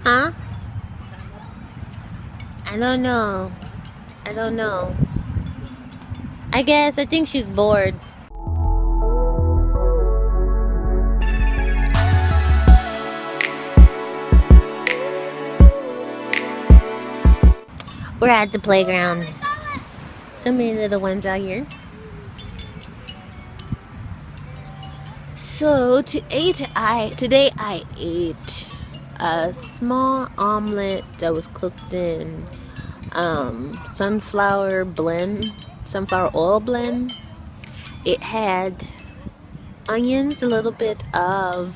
Huh? I don't know. I don't know. I think she's bored. We're at the playground. So many little ones out here. So today I ate a small omelet that was cooked in sunflower oil blend. It had onions, a little bit of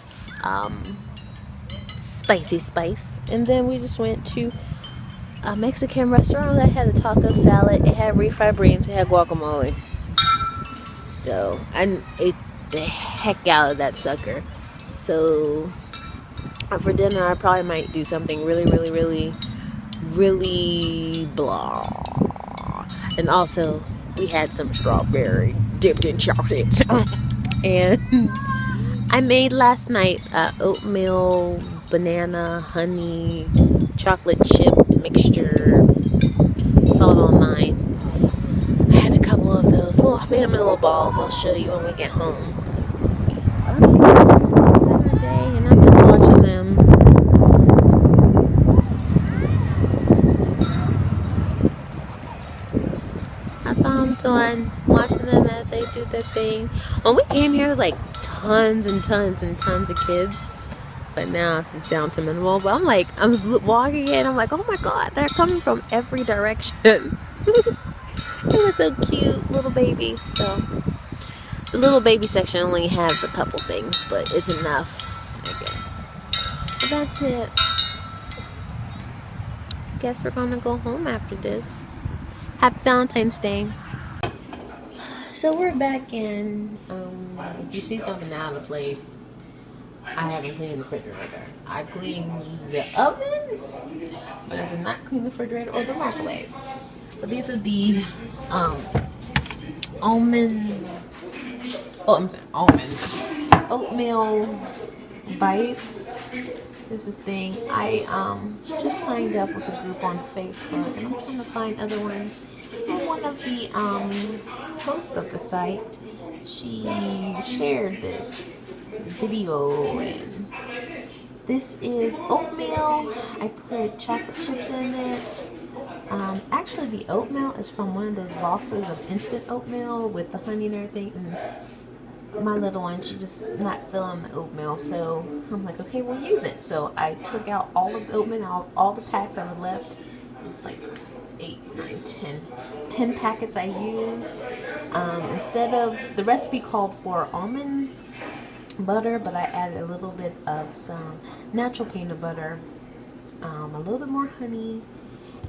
spicy spice, and then we just went to a Mexican restaurant that had a taco salad. It had refried beans. It had guacamole. So I ate the heck out of that sucker. So for dinner, I probably might do something really blah. And also, we had some strawberry dipped in chocolate. And I made last night oatmeal, banana, honey, chocolate chip mixture, salt on 9. I had a couple of those. I made them in little balls. I'll show you when we get home. It's been a day, and I'm just watching them. That's all I'm doing. Watching them as they do their thing. When we came here, it was like tons and tons and tons of kids. But now it's just down to minimal. But I was walking in, I'm like, oh my god, they're coming from every direction. It was so cute, little babies. So the little baby section only has a couple things, but it's enough, I guess. But that's it. Guess we're gonna go home after this. Happy Valentine's Day. So we're back in. If you see something out of place, I haven't cleaned the refrigerator. I cleaned the oven, but I did not clean the refrigerator or the microwave. But these are the almond oatmeal bites. There's this thing. I just signed up with a group on Facebook, and I'm trying to find other ones. And one of the hosts of the site, she shared this video, and this is oatmeal. I put chocolate chips in it. Actually, the oatmeal is from one of those boxes of instant oatmeal with the honey and everything. And my little one, she just not feeling the oatmeal, so I'm like, okay, we'll use it. So I took out all of the oatmeal, all the packs that were left. It's like 8, 9, 10 packets I used. Instead of, the recipe called for almond butter, but I added a little bit of some natural peanut butter, a little bit more honey,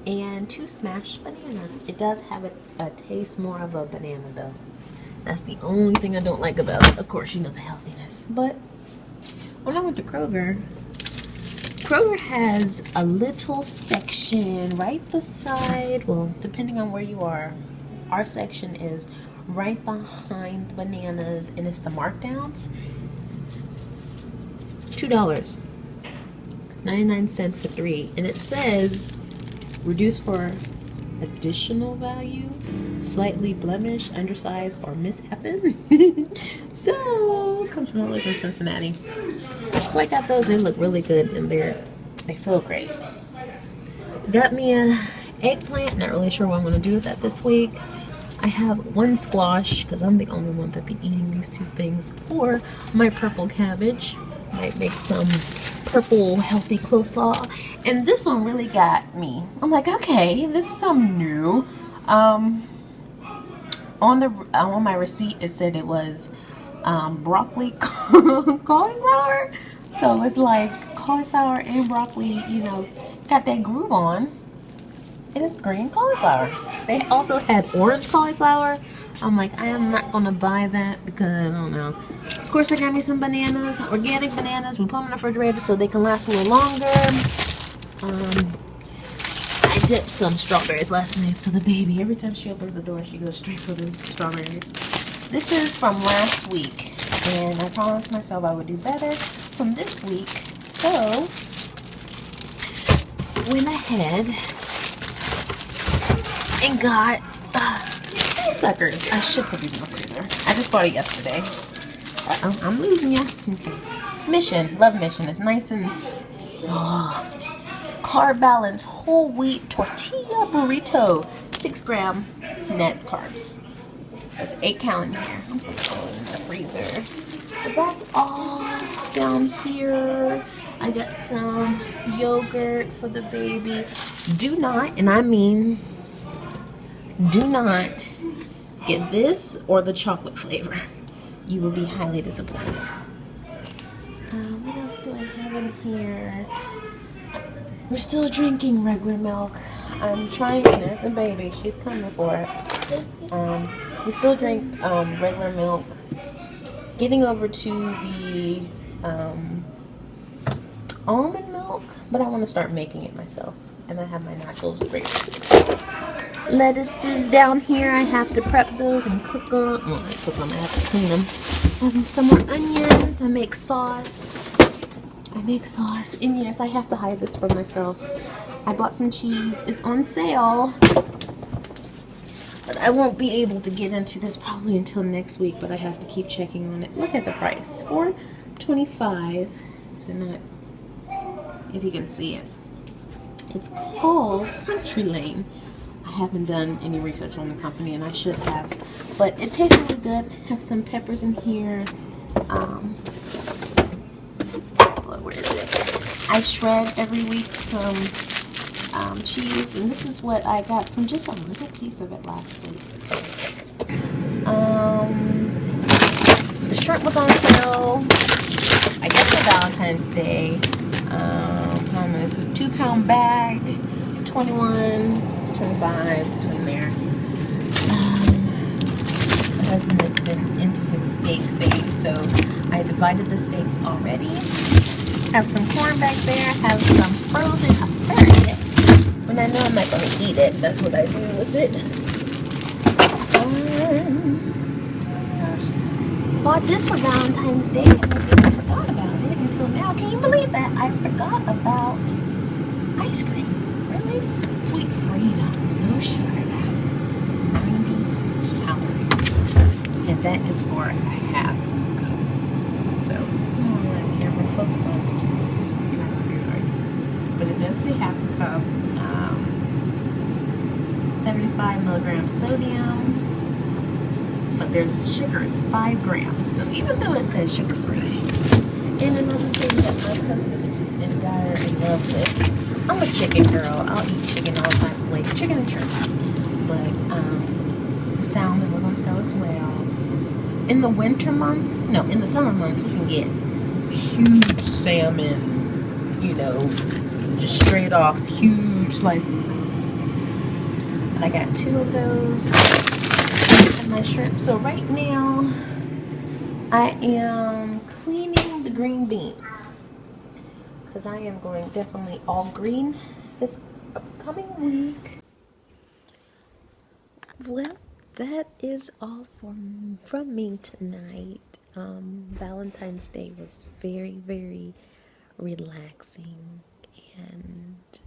and 2 smashed bananas. It does have a taste more of a banana though. That's the only thing I don't like about it. Of course, you know the healthiness. But when I went to Kroger has a little section right beside, well, depending on where you are, our section is right behind the bananas, and it's the markdowns. $2, 99 cents for 3, and it says reduced for additional value, slightly blemished, undersized, or mishappen. So, comes from all over Cincinnati. So I got those. They look really good, and they feel great. Got me a eggplant. Not really sure what I'm going to do with that this week. I have 1 squash because I'm the only one that be eating these 2 things. Or my purple cabbage. Might make some purple healthy coleslaw. And this one really got me. I'm like, okay, this is something new. On my receipt it said it was broccoli cauliflower. So it's like cauliflower and broccoli, got that groove on. It is green cauliflower. They also had orange cauliflower. I'm like, I am not gonna buy that because I don't know. Of course, I got me some bananas, organic bananas. We put them in the refrigerator so they can last a little longer. I dipped some strawberries last night, so the baby, every time she opens the door, she goes straight for the strawberries. This is from last week, and I promised myself I would do better from this week. So went ahead and got these suckers. I should put these in the freezer. I just bought it yesterday. Uh-oh, I'm losing ya. Okay. Mission. Love Mission. It's nice and soft. Carb balance whole wheat tortilla burrito. 6-gram net carbs. There's 8 calories in here. I'm going to go in the freezer. But that's all down here. I got some yogurt for the baby. Do not, and I mean do not, get this or the chocolate flavor. You will be highly disappointed. What else do I have in here? We're still drinking regular milk. I'm trying, there's the baby, she's coming for it. We still drink regular milk. Getting over to the almond milk, but I want to start making it myself. And I have my nachos grated. Lettuces down here. I have to prep those and cook them. Well, I cook them. I have to clean them. Some more onions. I make sauce. And yes, I have to hide this for myself. I bought some cheese. It's on sale. But I won't be able to get into this probably until next week, but I have to keep checking on it. Look at the price. $4.25. Is it not? If you can see it. It's called Country Lane. I haven't done any research on the company, and I should have. But it tastes really good. Have some peppers in here. Where is it? I shred every week some cheese, and this is what I got from just a little piece of it last week. The shrimp was on sale, I guess, for Valentine's Day. This is a 2-pound bag, 21, 25, between there. My husband has been into his steak phase, so I divided the steaks already. Have some corn back there. Have some frozen asparagus. When I know I'm not going to eat it, that's what I do with it. Bought this for Valentine's Day, and I forgot about it until now. Can you believe that? I forgot about ice cream. Really? Sweet Freedom. No sugar added. 90 calories. And that is for a half cup. So, I can't really focus on it. But it does say half a cup. 75 milligrams sodium. But there's sugar is 5 grams. So even though it says sugar free. And another thing that my husband is just in dire in love with. I'm a chicken girl. I'll eat chicken all types of ways. Chicken and shrimp. But the salmon was on sale as well. In the winter months, no, in the summer months, we can get huge salmon, you know, just straight off, huge slices. And I got 2 of those. And my shrimp. So right now, I am cleaning the green beans. Because I am going definitely all green this upcoming week. Well, that is all from me tonight. Valentine's Day was very, very relaxing, and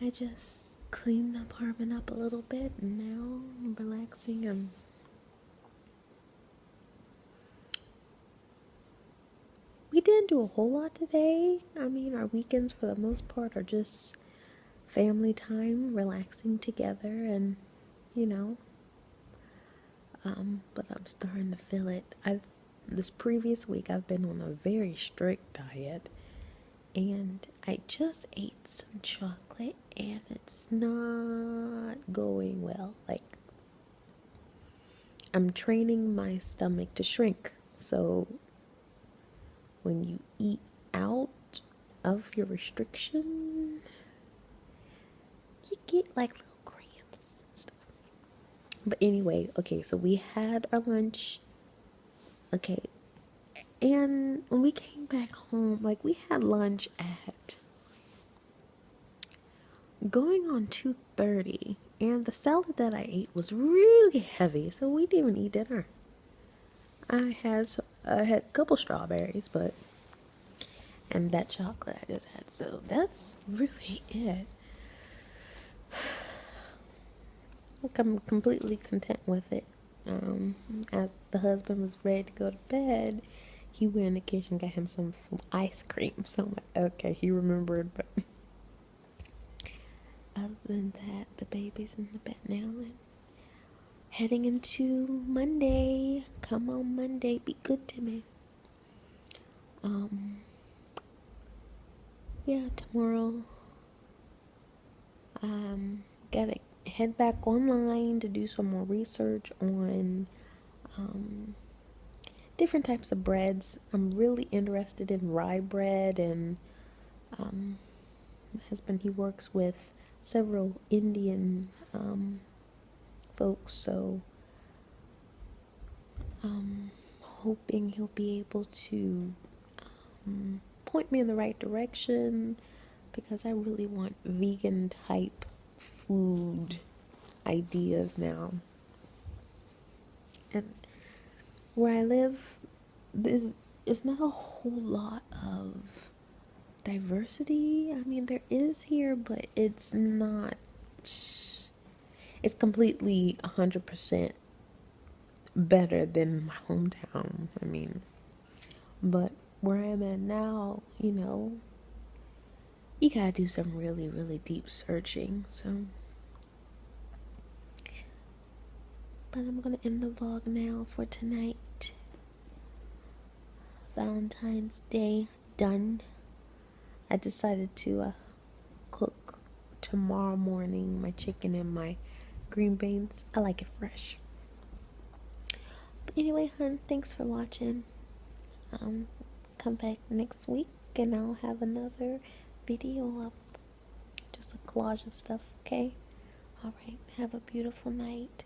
I just cleaned the apartment up a little bit, and now I'm relaxing. We didn't do a whole lot today. I mean, our weekends for the most part are just family time, relaxing together, and you know, but I'm starting to feel it. This previous week I've been on a very strict diet, and I just ate some chocolate, and it's not going well. Like, I'm training my stomach to shrink, so when you eat out of your restriction, you get like little cramps and stuff. But anyway, okay, so we had our lunch. Okay, and when we came back home, like, we had lunch at going on 2:30, and the salad that I ate was really heavy, so we didn't even eat dinner. I had a couple strawberries, but and that chocolate I just had. So that's really it. I'm completely content with it. As the husband was ready to go to bed, he went in the kitchen and got him some ice cream. So I'm like, okay, he remembered. But other than that, the baby's in the bed now and heading into Monday. Come on, Monday, be good to me. Yeah, tomorrow, gotta head back online to do some more research on different types of breads. I'm really interested in rye bread, and my husband, he works with several Indian folks, so hoping he'll be able to point me in the right direction, because I really want vegan type food ideas now. And where I live, there's it's not a whole lot of diversity. I mean, there is here, but it's not. It's completely 100% better than my hometown. I mean, but where I'm at now, you gotta do some really, really deep searching. So, but I'm gonna end the vlog now for tonight. Valentine's Day done. I decided to cook tomorrow morning my chicken and my green beans. I like it fresh. But anyway, hun, thanks for watching. Come back next week and I'll have another video up. Just a collage of stuff, okay? Alright, have a beautiful night.